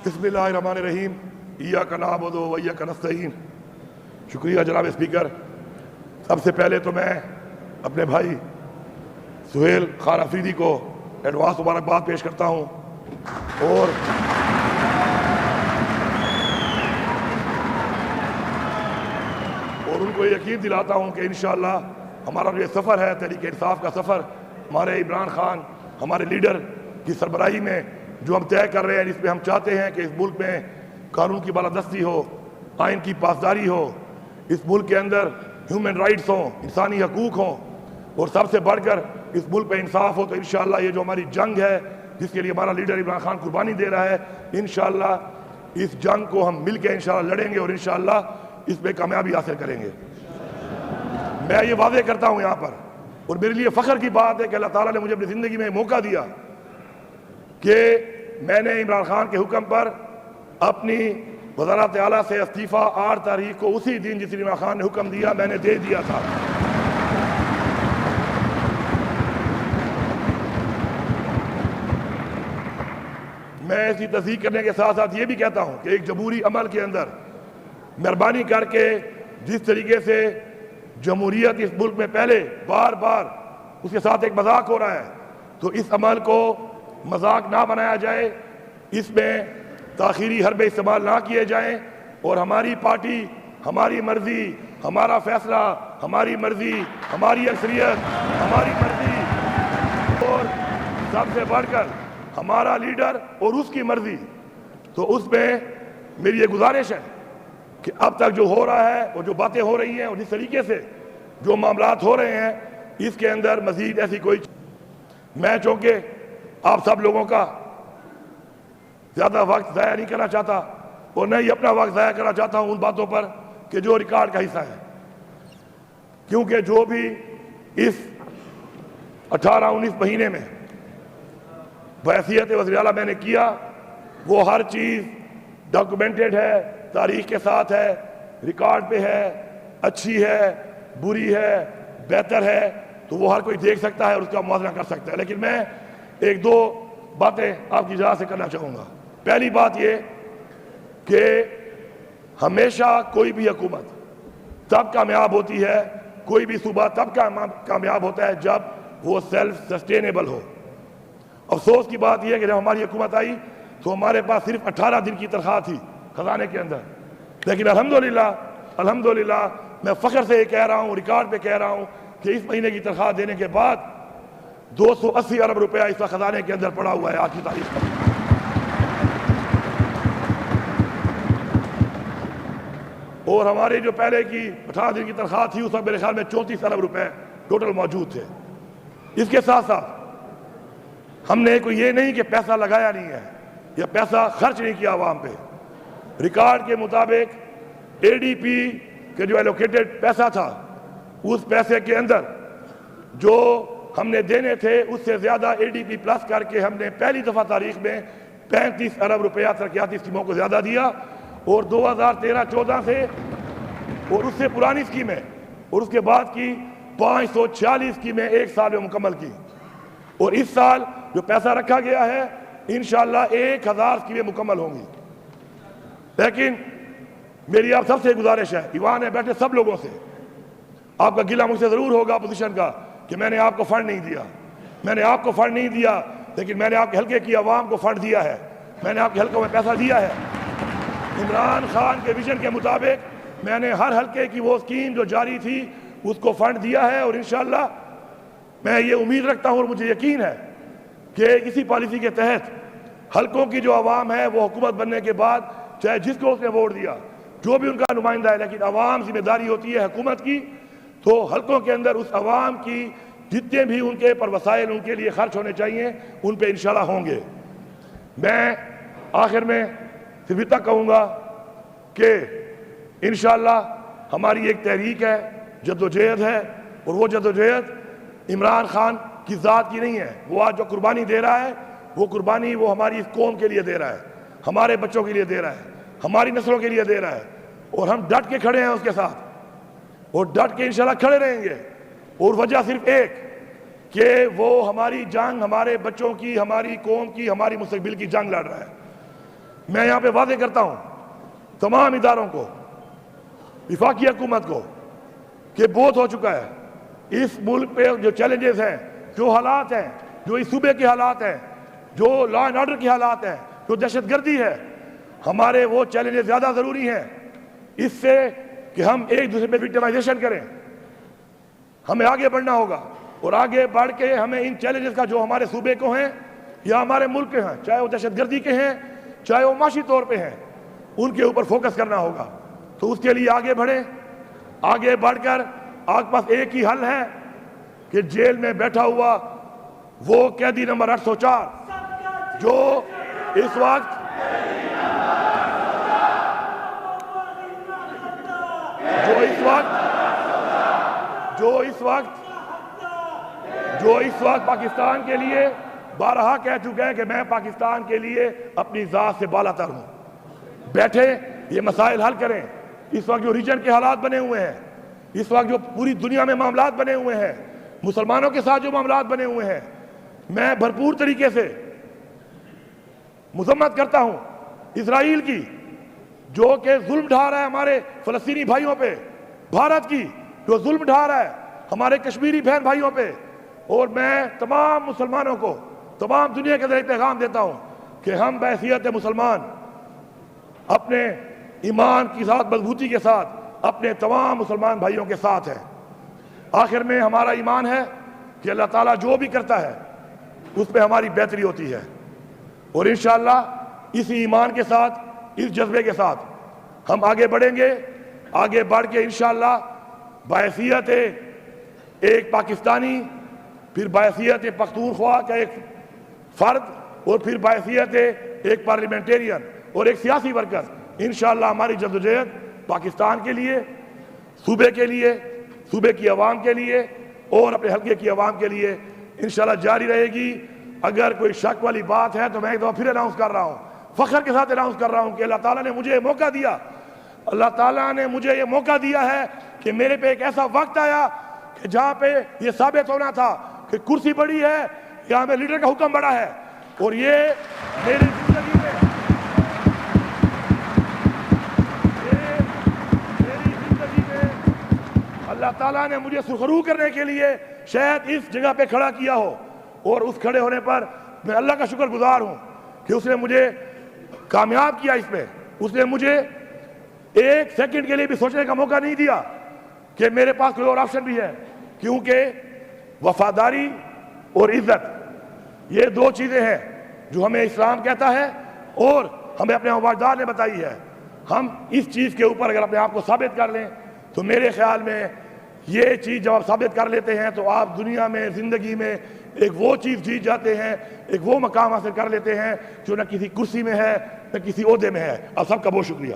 بسم اللہ الرحمن الرحیم ایاک نعبد و ایاک نستعین۔ شکریہ جناب اسپیکر۔ سب سے پہلے تو میں اپنے بھائی سہیل خان افریدی کو ایڈوانس مبارکباد پیش کرتا ہوں اور ان کو یقین دلاتا ہوں کہ انشاءاللہ ہمارا جو یہ سفر ہے تحریک انصاف کا سفر، ہمارے عمران خان ہمارے لیڈر کی سربراہی میں جو ہم طے کر رہے ہیں، جس میں ہم چاہتے ہیں کہ اس ملک میں قانون کی بالادستی ہو، آئین کی پاسداری ہو، اس ملک کے اندر ہیومن رائٹس ہوں، انسانی حقوق ہوں، اور سب سے بڑھ کر اس ملک میں انصاف ہو، تو انشاءاللہ یہ جو ہماری جنگ ہے جس کے لیے ہمارا لیڈر عمران خان قربانی دے رہا ہے، انشاءاللہ اس جنگ کو ہم مل کے انشاءاللہ لڑیں گے اور انشاءاللہ اس میں کامیابی حاصل کریں گے۔ میں یہ واضح کرتا ہوں یہاں پر، اور میرے لیے فخر کی بات ہے کہ اللہ تعالیٰ نے مجھے اپنی زندگی میں موقع دیا کہ میں نے عمران خان کے حکم پر اپنی وزارت اعلیٰ سے استعفیٰ 8 تاریخ کو اسی دن جس دن عمران خان نے حکم دیا میں نے دے دیا تھا۔ میں اسی تصدیق کرنے کے ساتھ ساتھ یہ بھی کہتا ہوں کہ ایک جمہوری عمل کے اندر مہربانی کر کے جس طریقے سے جمہوریت اس ملک میں پہلے بار بار اس کے ساتھ ایک مذاق ہو رہا ہے، تو اس عمل کو مذاق نہ بنایا جائے، اس میں تاخیری حربے استعمال نہ کیے جائیں، اور ہماری پارٹی، ہماری مرضی، ہمارا فیصلہ، ہماری مرضی، ہماری اکثریت، ہماری مرضی، اور سب سے بڑھ کر ہمارا لیڈر اور اس کی مرضی۔ تو اس میں میری یہ گزارش ہے کہ اب تک جو ہو رہا ہے اور جو باتیں ہو رہی ہیں اور جس طریقے سے جو معاملات ہو رہے ہیں، اس کے اندر مزید ایسی کوئی میں چونکہ آپ سب لوگوں کا زیادہ وقت ضائع نہیں کرنا چاہتا اور نہ ہی اپنا وقت ضائع کرنا چاہتا ہوں ان باتوں پر کہ جو ریکارڈ کا حصہ ہے، کیونکہ جو بھی اس 18-19 مہینے میں بحیثیت وزیر اعلیٰ میں نے کیا، وہ ہر چیز ڈاکومنٹڈ ہے، تاریخ کے ساتھ ہے، ریکارڈ پہ ہے، اچھی ہے، بری ہے، بہتر ہے، تو وہ ہر کوئی دیکھ سکتا ہے اور اس کا موازنہ کر سکتا ہے۔ لیکن میں ایک دو باتیں آپ کی اجازت سے کرنا چاہوں گا۔ پہلی بات یہ کہ ہمیشہ کوئی بھی حکومت تب کامیاب ہوتی ہے، کوئی بھی صوبہ تب کامیاب ہوتا ہے جب وہ سیلف سسٹینیبل ہو۔ افسوس کی بات یہ ہے کہ جب ہماری حکومت آئی تو ہمارے پاس صرف 18 دن کی تنخواہ تھی خزانے کے اندر، لیکن الحمدللہ میں فخر سے یہ کہہ رہا ہوں، ریکارڈ پہ کہہ رہا ہوں کہ اس مہینے کی تنخواہ دینے کے بعد 280 ارب روپیہ اس وقت خزانے کے اندر پڑا ہوا ہے آج کی تاریخ میں۔ اور ہماری جو پہلے کی 18 دن کی تنخواہ تھی اس وقت میرے خیال میں 34 ارب روپے ٹوٹل موجود تھے۔ اس کے ساتھ ساتھ ہم نے کوئی یہ نہیں کہ پیسہ لگایا نہیں ہے یا پیسہ خرچ نہیں کیا عوام پہ۔ ریکارڈ کے مطابق اے ڈی پی کے جو ایلوکیٹڈ پیسہ تھا، اس پیسے کے اندر جو ہم نے دینے تھے اس سے زیادہ اے ڈی پی پلس کر کے ہم نے پہلی دفعہ تاریخ میں 35 ارب روپیہ ترقیاتی اسکیموں کو زیادہ دیا، اور 2013-14 سے اور اس سے پرانی اسکیمیں اور اس کے بعد کی 546 اسکیمیں ایک سال میں مکمل کی، اور اس سال جو پیسہ رکھا گیا ہے انشاءاللہ 1000 اسکیمیں مکمل ہوں گی۔ لیکن میری آپ سب سے گزارش ہے، ایوان میں بیٹھے سب لوگوں سے، آپ کا گلہ مجھ سے ضرور ہوگا اپوزیشن کا کہ میں نے آپ کو فنڈ نہیں دیا، میں نے آپ کو فنڈ نہیں دیا، لیکن میں نے آپ کے حلقے کی عوام کو فنڈ دیا ہے، میں نے آپ کے حلقوں میں پیسہ دیا ہے۔ عمران خان کے ویژن کے مطابق میں نے ہر حلقے کی وہ اسکیم جو جاری تھی اس کو فنڈ دیا ہے، اور انشاءاللہ میں یہ امید رکھتا ہوں اور مجھے یقین ہے کہ اسی پالیسی کے تحت حلقوں کی جو عوام ہے وہ حکومت بننے کے بعد چاہے جس کو اس نے ووٹ دیا، جو بھی ان کا نمائندہ ہے، لیکن عوام ذمہ داری ہوتی ہے حکومت کی، تو حلقوں کے اندر اس عوام کی جتنے بھی ان کے پر وسائل ان کے لیے خرچ ہونے چاہیے ان پہ انشاءاللہ ہوں گے۔ میں آخر میں صرف اتنا کہوں گا کہ انشاءاللہ ہماری ایک تحریک ہے، جدوجہد ہے، اور وہ جدوجہد عمران خان کی ذات کی نہیں ہے۔ وہ آج جو قربانی دے رہا ہے وہ قربانی وہ ہماری اس قوم کے لیے دے رہا ہے، ہمارے بچوں کے لیے دے رہا ہے، ہماری نسلوں کے لیے دے رہا ہے، اور ہم ڈٹ کے کھڑے ہیں اس کے ساتھ، اور ڈٹ کے انشاءاللہ کھڑے رہیں گے۔ اور وجہ صرف ایک کہ وہ ہماری جنگ ہمارے بچوں کی، ہماری قوم کی، ہماری مستقبل کی جنگ لڑ رہا ہے۔ میں یہاں پہ واضح کرتا ہوں تمام اداروں کو، وفاقی حکومت کو، کہ بہت ہو چکا ہے۔ اس ملک پہ جو چیلنجز ہیں، جو حالات ہیں، جو اس صوبے کے حالات ہیں، جو لا اینڈ آرڈر کے حالات ہیں، جو دہشت گردی ہے، ہمارے وہ چیلنجز زیادہ ضروری ہیں اس سے کہ ہم ایک دوسرے پہ وکٹمائزیشن کریں۔ ہمیں آگے بڑھنا ہوگا، اور آگے بڑھ کے ہمیں ان چیلنجز کا جو ہمارے صوبے کو ہیں یا ہمارے ملک کے ہیں، چاہے وہ دہشت گردی کے ہیں، چاہے وہ معاشی طور پہ ہیں، ان کے اوپر فوکس کرنا ہوگا۔ تو اس کے لیے آگے بڑھیں، آگے بڑھ کر آپ کے پاس ایک ہی حل ہے کہ جیل میں بیٹھا ہوا وہ قیدی نمبر 804 جو اس وقت پاکستان کے لیے بارہا کہہ چکے ہیں کہ میں پاکستان کے لیے اپنی ذات سے بالا تر ہوں۔ بیٹھے یہ مسائل حل کریں۔ اس وقت جو ریجن کے حالات بنے ہوئے ہیں، اس وقت جو پوری دنیا میں معاملات بنے ہوئے ہیں، مسلمانوں کے ساتھ جو معاملات بنے ہوئے ہیں، میں بھرپور طریقے سے مذمت کرتا ہوں اسرائیل کی، جو کہ ظلم ڈھا رہا ہے ہمارے فلسطینی بھائیوں پہ، بھارت کی جو ظلم ڈھا رہا ہے ہمارے کشمیری بہن بھائیوں پہ، اور میں تمام مسلمانوں کو، تمام دنیا کے ذریعے پیغام دیتا ہوں کہ ہم بحیثیت مسلمان اپنے ایمان کی ذات مضبوطی کے ساتھ اپنے تمام مسلمان بھائیوں کے ساتھ ہیں۔ آخر میں ہمارا ایمان ہے کہ اللہ تعالیٰ جو بھی کرتا ہے اس پہ ہماری بہتری ہوتی ہے، اور انشاءاللہ اسی ایمان کے ساتھ، اس جذبے کے ساتھ ہم آگے بڑھیں گے۔ آگے بڑھ کے انشاءاللہ بحیثیت ایک پاکستانی، پھر بحیثیت پختونخوا کا ایک فرد، اور پھر بحیثیت ایک پارلیمنٹیرین اور ایک سیاسی ورکر، انشاءاللہ ہماری جدوجہد پاکستان کے لیے، صوبے کے لیے، صوبے کی عوام کے لیے اور اپنے حلقے کی عوام کے لیے انشاءاللہ جاری رہے گی۔ اگر کوئی شک والی بات ہے تو میں ایک دفعہ پھر اناؤنس کر رہا ہوں، فخر کے ساتھ اناؤنس کر رہا ہوں کہ اللہ تعالیٰ نے مجھے یہ موقع دیا، اللہ تعالیٰ نے مجھے یہ موقع دیا ہے کہ میرے پہ ایک ایسا وقت آیا کہ جہاں پہ یہ ثابت ہونا تھا کہ کرسی بڑی ہے یا ہمیں لیڈر کا حکم بڑا ہے، اور یہ میری زندگی میں اللہ تعالیٰ نے مجھے سرخرو کرنے کے لیے شاید اس جگہ پہ کھڑا کیا ہو، اور اس کھڑے ہونے پر میں اللہ کا شکر گزار ہوں کہ اس نے مجھے کامیاب کیا۔ اس پہ اس نے مجھے ایک سیکنڈ کے لیے بھی سوچنے کا موقع نہیں دیا کہ میرے پاس کوئی اور آپشن بھی ہے، کیونکہ وفاداری اور عزت یہ دو چیزیں ہیں جو ہمیں اسلام کہتا ہے اور ہمیں اپنے مبارکدار نے بتائی ہے۔ ہم اس چیز کے اوپر اگر اپنے آپ کو ثابت کر لیں تو میرے خیال میں یہ چیز جب آپ ثابت کر لیتے ہیں تو آپ دنیا میں، زندگی میں ایک وہ چیز جیت جاتے ہیں، ایک وہ مقام حاصل کر لیتے ہیں جو نہ کسی کرسی میں ہے نہ کسی عہدے میں ہے۔ آپ سب کا بہت شکریہ۔